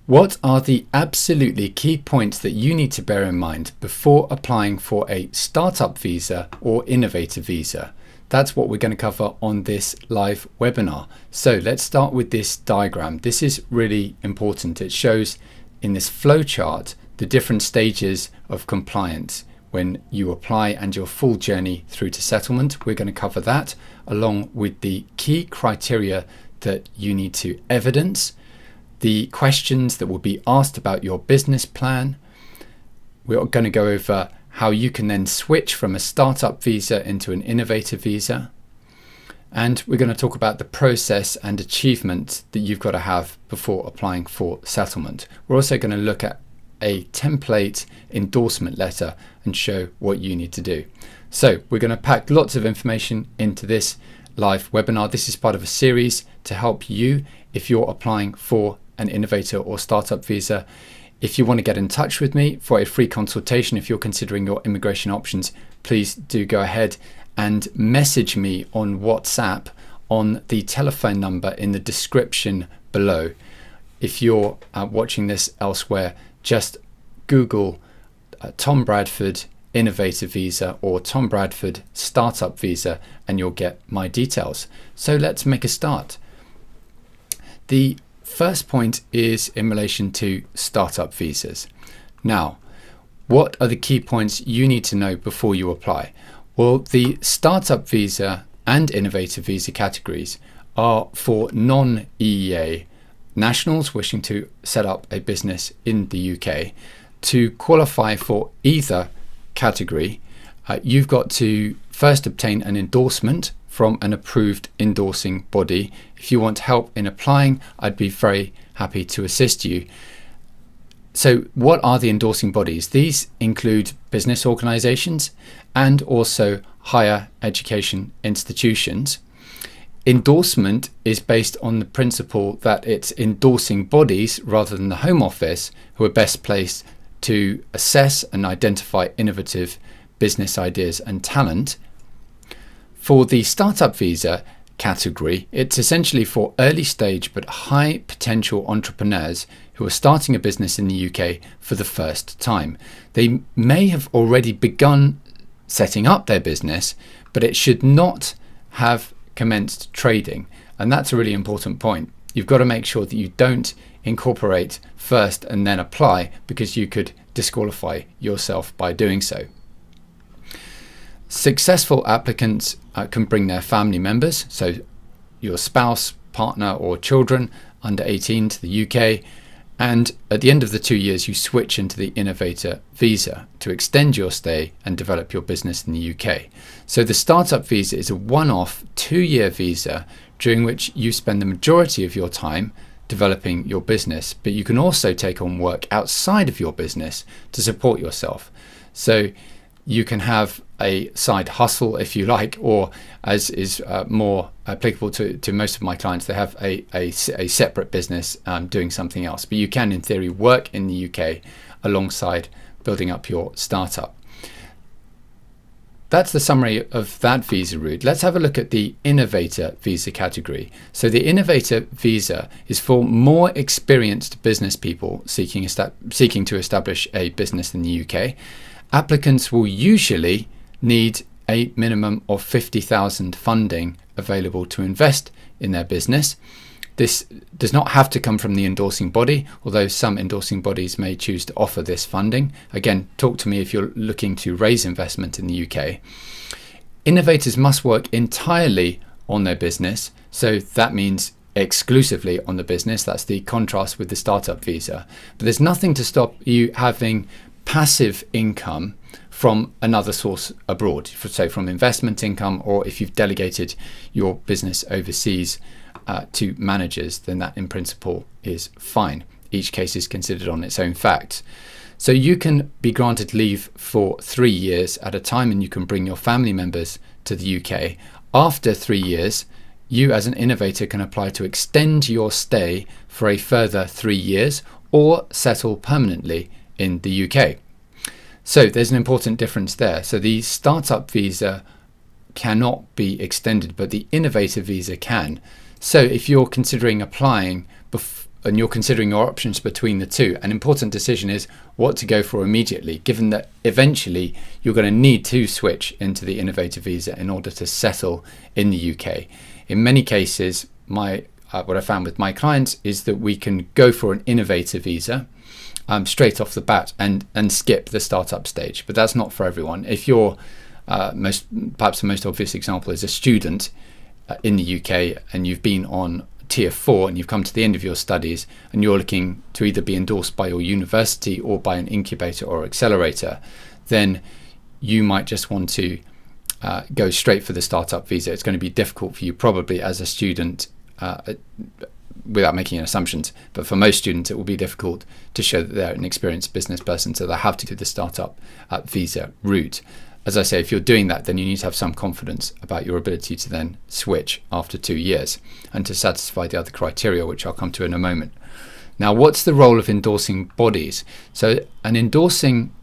What are the absolutely key points that you need to bear in mind before applying for a startup visa or innovator visa? That's what we're going to cover on this live webinar. So let's start with this diagram. This is really important. It shows in this flowchart the different stages of compliance when you apply and your full journey through to settlement. We're going to cover that along with the key criteria that you need to evidence, the questions that will be asked about your business plan. We're going to go over how you can then switch from a startup visa into an innovator visa. And we're going to talk about the process and achievements that you've got to have before applying for settlement. We're also going to look at a template endorsement letter and show what you need to do. So we're going to pack lots of information into this live webinar. This is part of a series to help you if you're applying for an innovator or startup visa. If you want to get in touch with me for a free consultation, if you're considering your immigration options, please do go ahead and message me on WhatsApp on the telephone number in the description below. If you're watching this elsewhere, just Google Tom Bradford Innovator Visa or Tom Bradford Startup Visa and you'll get my details. So let's make a start. The first point is in relation to startup visas. Now, what are the key points you need to know before you apply? Well, the startup visa and innovator visa categories are for non-EEA nationals wishing to set up a business in the UK. To qualify for either category, you've got to first obtain an endorsement from an approved endorsing body. If you want help in applying, I'd be very happy to assist you. So what are the endorsing bodies? These include business organizations and also higher education institutions. Endorsement is based on the principle that it's endorsing bodies rather than the Home Office who are best placed to assess and identify innovative business ideas and talent. For the startup visa category, it's essentially for early stage but high potential entrepreneurs who are starting a business in the UK for the first time. They may have already begun setting up their business, but it should not have commenced trading. And that's a really important point. You've got to make sure that you don't incorporate first and then apply, because you could disqualify yourself by doing so. Successful applicants can bring their family members, so your spouse, partner or children under 18 to the UK, and at the end of the 2 years you switch into the innovator visa to extend your stay and develop your business in the UK. So the startup visa is a one-off 2-year visa during which you spend the majority of your time developing your business, but you can also take on work outside of your business to support yourself. So you can have a side hustle if you like, or as is more applicable to most of my clients, they have a separate business doing something else. But you can, in theory, work in the UK alongside building up your startup. That's the summary of that visa route. Let's have a look at the innovator visa category. So the innovator visa is for more experienced business people seeking to establish a business in the UK. Applicants will usually need a minimum of 50,000 funding available to invest in their business. This does not have to come from the endorsing body, although some endorsing bodies may choose to offer this funding. Again, talk to me if you're looking to raise investment in the UK. Innovators must work entirely on their business, so that means exclusively on the business. That's the contrast with the startup visa. But there's nothing to stop you having passive income from another source abroad, so from investment income, or if you've delegated your business overseas to managers, then that in principle is fine. Each case is considered on its own facts. So you can be granted leave for 3 years at a time, and you can bring your family members to the UK. After 3 years, you as an innovator can apply to extend your stay for a further 3 years or settle permanently in the UK. So there's an important difference there. So the startup visa cannot be extended, but the innovator visa can. So if you're considering applying and you're considering your options between the two, an important decision is what to go for immediately, given that eventually you're going to need to switch into the innovator visa in order to settle in the UK. In many cases, what I found with my clients is that we can go for an innovator visa straight off the bat and skip the startup stage, but that's not for everyone. If you're perhaps the most obvious example is a student in the UK, and you've been on tier 4 and you've come to the end of your studies and you're looking to either be endorsed by your university or by an incubator or accelerator, then you might just want to go straight for the startup visa. It's going to be difficult for you probably as a student, without making assumptions, but for most students it will be difficult to show that they're an experienced business person, so they have to do the startup visa route. As I say, if you're doing that, then you need to have some confidence about your ability to then switch after 2 years and to satisfy the other criteria, which I'll come to in a moment. Now, what's the role of endorsing bodies? So an endorsing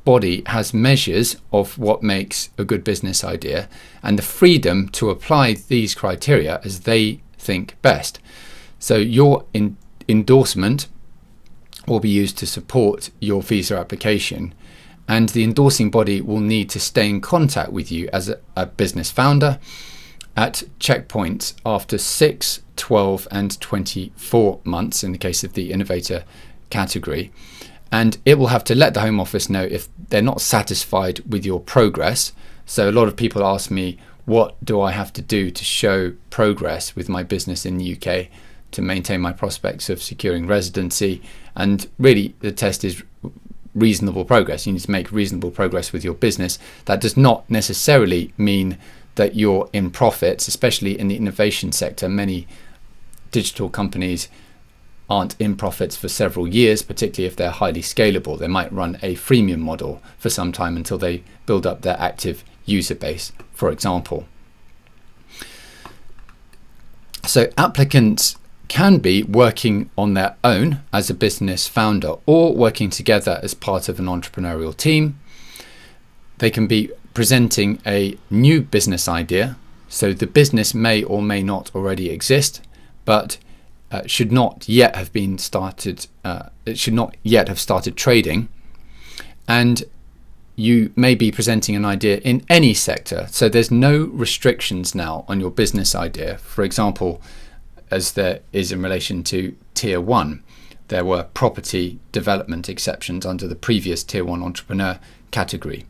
body has measures of what makes a good business idea and the freedom to apply these criteria as they think best. So your endorsement will be used to support your visa application, and the endorsing body will need to stay in contact with you as a business founder at checkpoints after 6, 12 and 24 months in the case of the innovator category. And it will have to let the Home Office know if they're not satisfied with your progress. So a lot of people ask me, what do I have to do to show progress with my business in the UK to maintain my prospects of securing residency? And really the test is reasonable progress. You need to make reasonable progress with your business. That does not necessarily mean that you're in profits, especially in the innovation sector. Many digital companies aren't in profits for several years, particularly if they're highly scalable. They might run a freemium model for some time until they build up their active user base, for example. So applicants can be working on their own as a business founder or working together as part of an entrepreneurial team. They can be presenting a new business idea. So the business may or may not already exist, but should not yet have been started. It should not yet have started trading. And you may be presenting an idea in any sector. So there's no restrictions now on your business idea. For example, as there is in relation to tier 1, there were property development exceptions under the previous tier 1 entrepreneur category.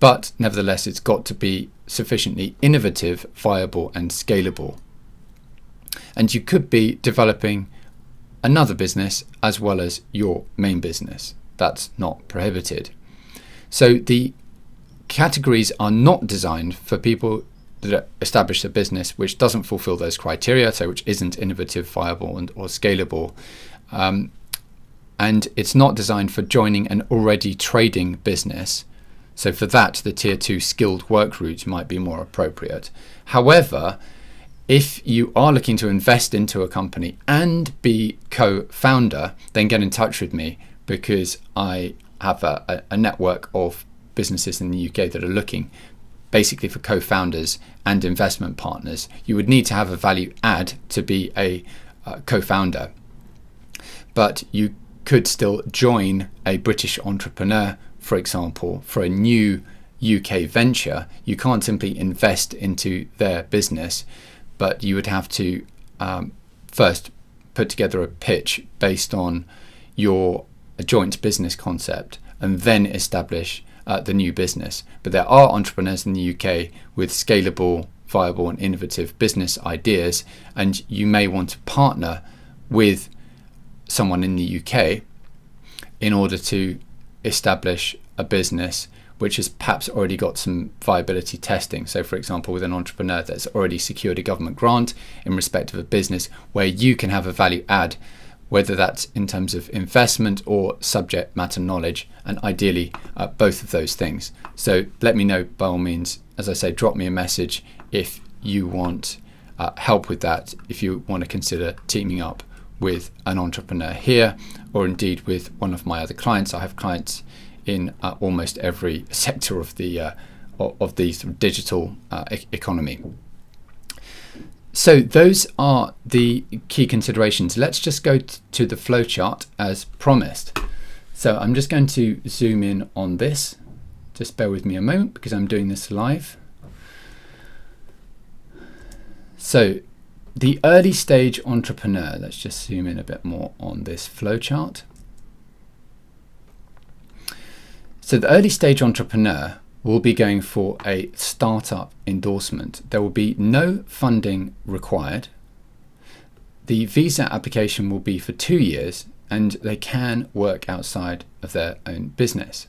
But nevertheless, it's got to be sufficiently innovative, viable and scalable. And you could be developing another business as well as your main business. That's not prohibited. So the categories are not designed for people that establish a business which doesn't fulfill those criteria, so which isn't innovative, viable or scalable. And it's not designed for joining an already trading business. So for that, the tier 2 skilled work route might be more appropriate. However, if you are looking to invest into a company and be co-founder, then get in touch with me, because I have a network of businesses in the UK that are looking basically for co-founders and investment partners. You would need to have a value add to be a co-founder, but you could still join a British entrepreneur, for example, for a new UK venture. You can't simply invest into their business, but you would have to first put together a pitch based on your joint business concept and then establish the new business. But there are entrepreneurs in the UK with scalable, viable and innovative business ideas, and you may want to partner with someone in the UK in order to establish a business which has perhaps already got some viability testing. So for example, with an entrepreneur that's already secured a government grant in respect of a business where you can have a value add, whether that's in terms of investment or subject matter knowledge, and ideally both of those things. So let me know by all means. As I say, drop me a message if you want help with that, if you want to consider teaming up with an entrepreneur here, or indeed with one of my other clients. I have clients in almost every sector of the digital economy. So those are the key considerations. Let's just go to the flowchart as promised. So I'm just going to zoom in on this. Just bear with me a moment because I'm doing this live. So the early stage entrepreneur, let's just zoom in a bit more on this flowchart. So the early stage entrepreneur will be going for a startup endorsement. There will be no funding required. The visa application will be for 2 years and they can work outside of their own business.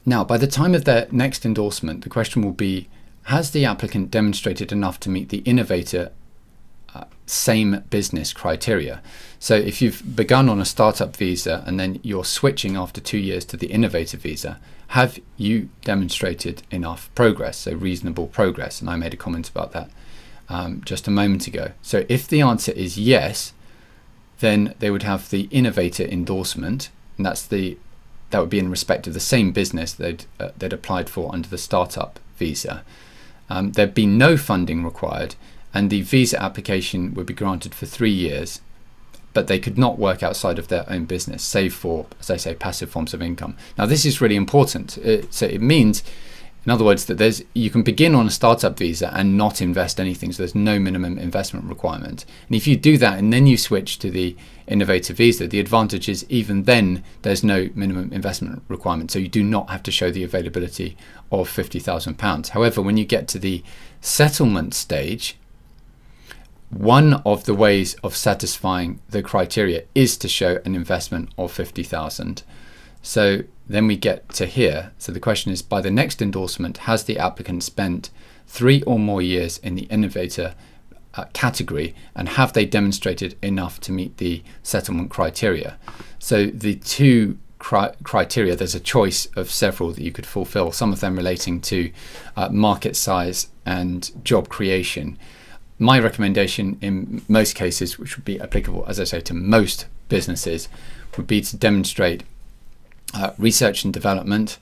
Now, by the time of their next endorsement, the question will be, has the applicant demonstrated enough to meet the innovator same business criteria? So if you've begun on a startup visa and then you're switching after 2 years to the innovator visa, have you demonstrated enough progress, so reasonable progress? And I made a comment about that just a moment ago. So if the answer is yes, then they would have the innovator endorsement, and that would be in respect of the same business they'd applied for under the startup visa. There'd be no funding required, and the visa application would be granted for 3 years, but they could not work outside of their own business, save for, as I say, passive forms of income. Now, this is really important. So it means, in other words, that you can begin on a startup visa and not invest anything, so there's no minimum investment requirement. And if you do that and then you switch to the innovator visa, the advantage is even then there's no minimum investment requirement, so you do not have to show the availability of £50,000. However, when you get to the settlement stage, one of the ways of satisfying the criteria is to show an investment of 50,000. So then we get to here. So the question is, by the next endorsement, has the applicant spent 3 or more years in the innovator category, and have they demonstrated enough to meet the settlement criteria? So the two criteria, there's a choice of several that you could fulfill, some of them relating to market size and job creation. My recommendation in most cases, which would be applicable, as I say, to most businesses, would be to demonstrate research and development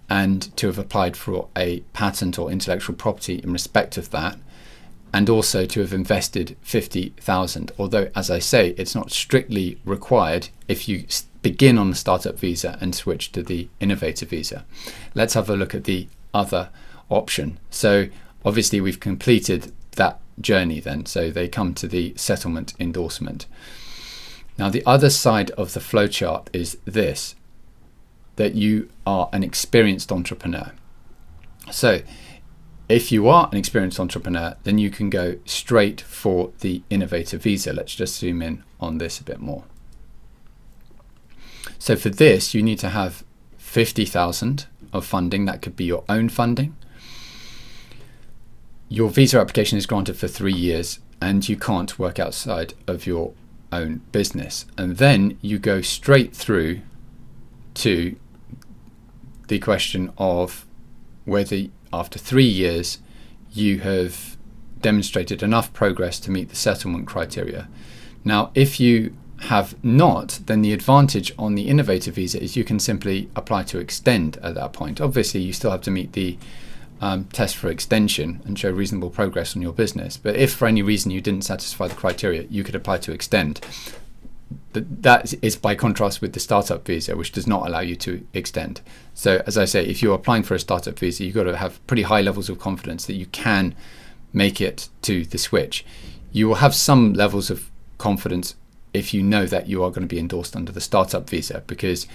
and to have applied for a patent or intellectual property in respect of that, and also to have invested 50,000. Although, as I say, it's not strictly required if you begin on the startup visa and switch to the innovator visa. Let's have a look at the other option. So obviously we've completed that journey then, so they come to the settlement endorsement. Now the other side of the flowchart is this, that you are an experienced entrepreneur. So if you are an experienced entrepreneur, then you can go straight for the innovator visa. Let's just zoom in on this a bit more. So for this, you need to have 50,000 of funding. That could be your own funding. Your visa application is granted for 3 years and you can't work outside of your own business. And then you go straight through to the question of whether after 3 years you have demonstrated enough progress to meet the settlement criteria. Now, if you have not, then the advantage on the innovator visa is you can simply apply to extend at that point. Obviously, you still have to meet the test for extension and show reasonable progress on your business. But if for any reason you didn't satisfy the criteria, you could apply to extend. That is by contrast with the startup visa, which does not allow you to extend. So as I say, if you're applying for a startup visa, you've got to have pretty high levels of confidence that you can make it to the switch. You will have some levels of confidence if you know that you are going to be endorsed under the startup visa, because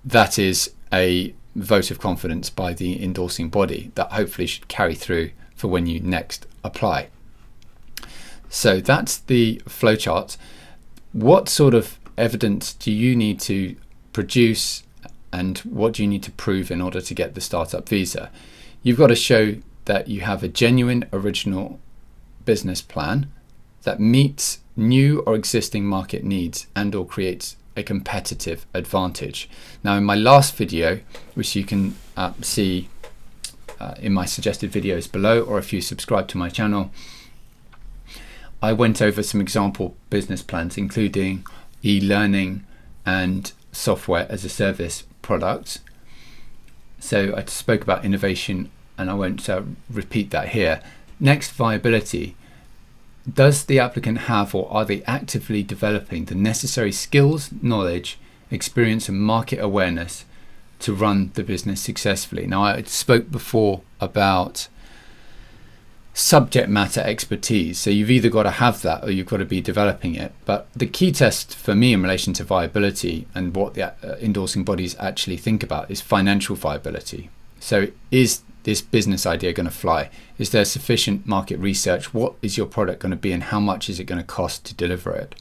that is a vote of confidence by the endorsing body that hopefully should carry through for when you next apply. So that's the flowchart. What sort of evidence do you need to produce and what do you need to prove in order to get the startup visa? You've got to show that you have a genuine original business plan that meets new or existing market needs and or creates a competitive advantage. Now, in my last video, which you can see in my suggested videos below, or if you subscribe to my channel, I went over some example business plans, including e-learning and software as a service products. So I spoke about innovation, and I won't repeat that here. Next, viability. Does the applicant have, or are they actively developing the necessary skills, knowledge, experience and market awareness to run the business successfully? Now, I spoke before about subject matter expertise. So you've either got to have that or you've got to be developing it. But the key test for me in relation to viability and what the endorsing bodies actually think about is financial viability. So is this business idea going to fly? Is there sufficient market research? What is your product going to be and how much is it going to cost to deliver it?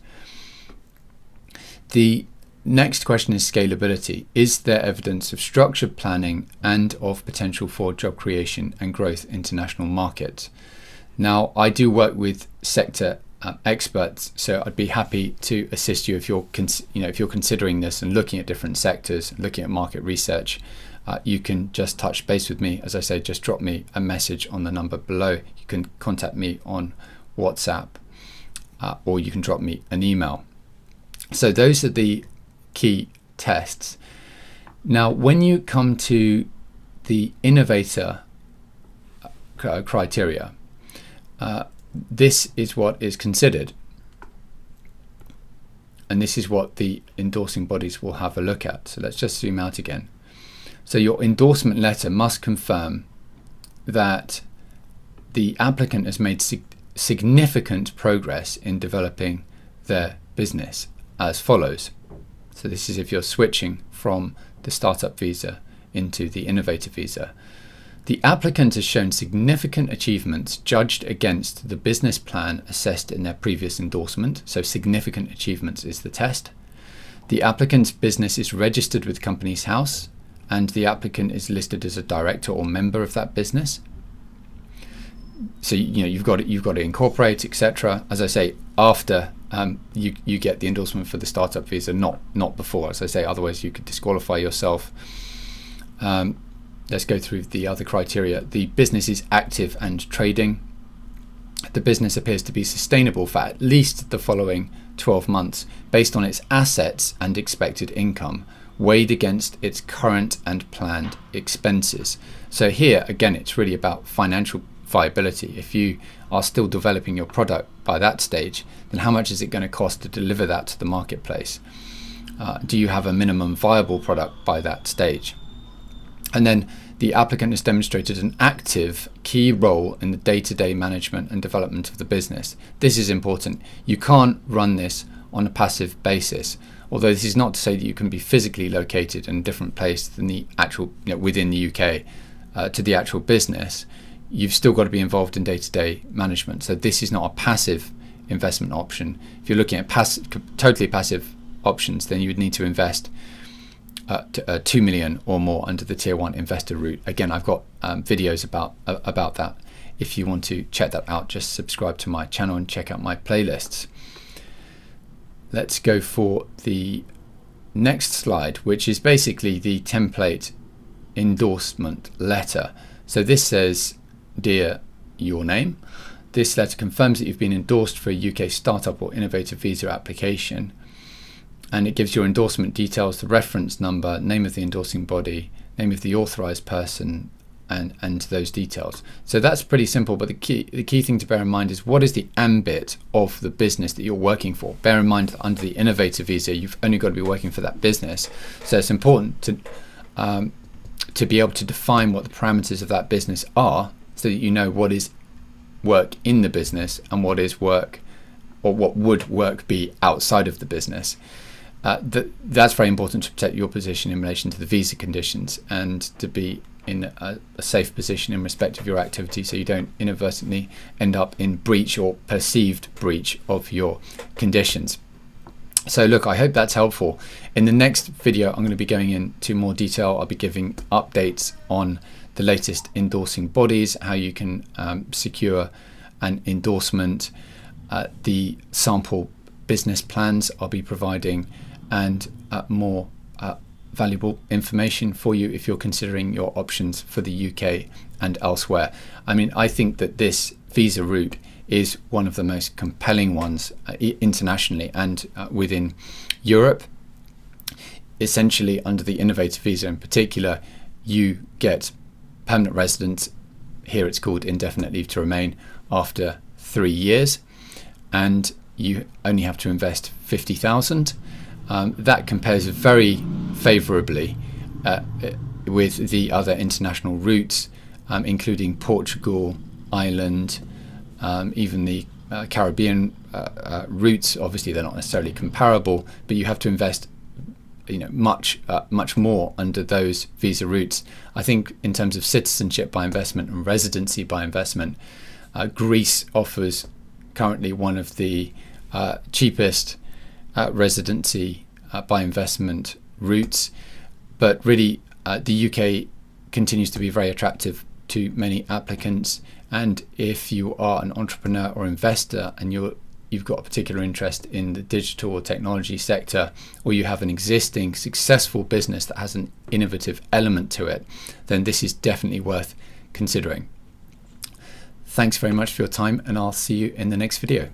The next question is scalability. Is there evidence of structured planning and of potential for job creation and growth in international markets? Now, I do work with sector experts, so I'd be happy to assist you if you're considering this and looking at different sectors, looking at market research. You can just touch base with me. As I say, just drop me a message on the number below. You can contact me on WhatsApp or you can drop me an email. So those are the key tests. Now, when you come to the innovator criteria, this is what is considered. And this is what the endorsing bodies will have a look at. So let's just zoom out again. So your endorsement letter must confirm that the applicant has made significant progress in developing their business as follows. So this is if you're switching from the startup visa into the innovator visa. The applicant has shown significant achievements judged against the business plan assessed in their previous endorsement. So significant achievements is the test. The applicant's business is registered with Companies House and the applicant is listed as a director or member of that business. So you've got to incorporate, etc. As I say, after you get the endorsement for the startup visa, not before. As I say, otherwise you could disqualify yourself. Let's go through the other criteria. The business is active and trading. The business appears to be sustainable for at least the following 12 months based on its assets and expected income, weighed against its current and planned expenses. So here, again, it's really about financial viability. If you are still developing your product by that stage, then how much is it going to cost to deliver that to the marketplace? Do you have a minimum viable product by that stage? And then the applicant has demonstrated an active key role in the day-to-day management and development of the business. This is important. You can't run this on a passive basis. Although this is not to say that you can be physically located in a different place than the actual, within the UK to the actual business, you've still got to be involved in day-to-day management. So this is not a passive investment option. If you're looking at totally passive options, then you would need to invest 2 million or more under the tier 1 investor route. Again, I've got videos about that. If you want to check that out, just subscribe to my channel and check out my playlists. Let's go for the next slide, which is basically the template endorsement letter. So this says, "Dear your name, this letter confirms that you've been endorsed for a UK startup or innovative visa application." And it gives your endorsement details, the reference number, name of the endorsing body, name of the authorized person, and those details. So that's pretty simple, but the key thing to bear in mind is what is the ambit of the business that you're working for. Bear in mind that under the innovator visa, you've only got to be working for that business. So it's important to be able to define what the parameters of that business are, so that you know what is work in the business and what is work, or what would work be outside of the business. That's very important to protect your position in relation to the visa conditions and to be in a safe position in respect of your activity, so you don't inadvertently end up in breach or perceived breach of your conditions. So look, I hope that's helpful. In the next video, I'm going to be going into more detail. I'll be giving updates on the latest endorsing bodies, how you can secure an endorsement, the sample business plans I'll be providing, and more valuable information for you if you're considering your options for the UK and elsewhere. I mean, I think that this visa route is one of the most compelling ones internationally and within Europe. Essentially, under the innovator visa in particular, you get permanent residence here it's called indefinite leave to remain after 3 years, and you only have to invest 50,000. That compares very favourably with the other international routes, including Portugal, Ireland, even the Caribbean routes. Obviously, they're not necessarily comparable, but you have to invest, much more under those visa routes. I think in terms of citizenship by investment and residency by investment, Greece offers currently one of the cheapest residency by investment routes, but really the UK continues to be very attractive to many applicants. And if you are an entrepreneur or investor and you've got a particular interest in the digital or technology sector, or you have an existing successful business that has an innovative element to it, then this is definitely worth considering. Thanks very much for your time, and I'll see you in the next video.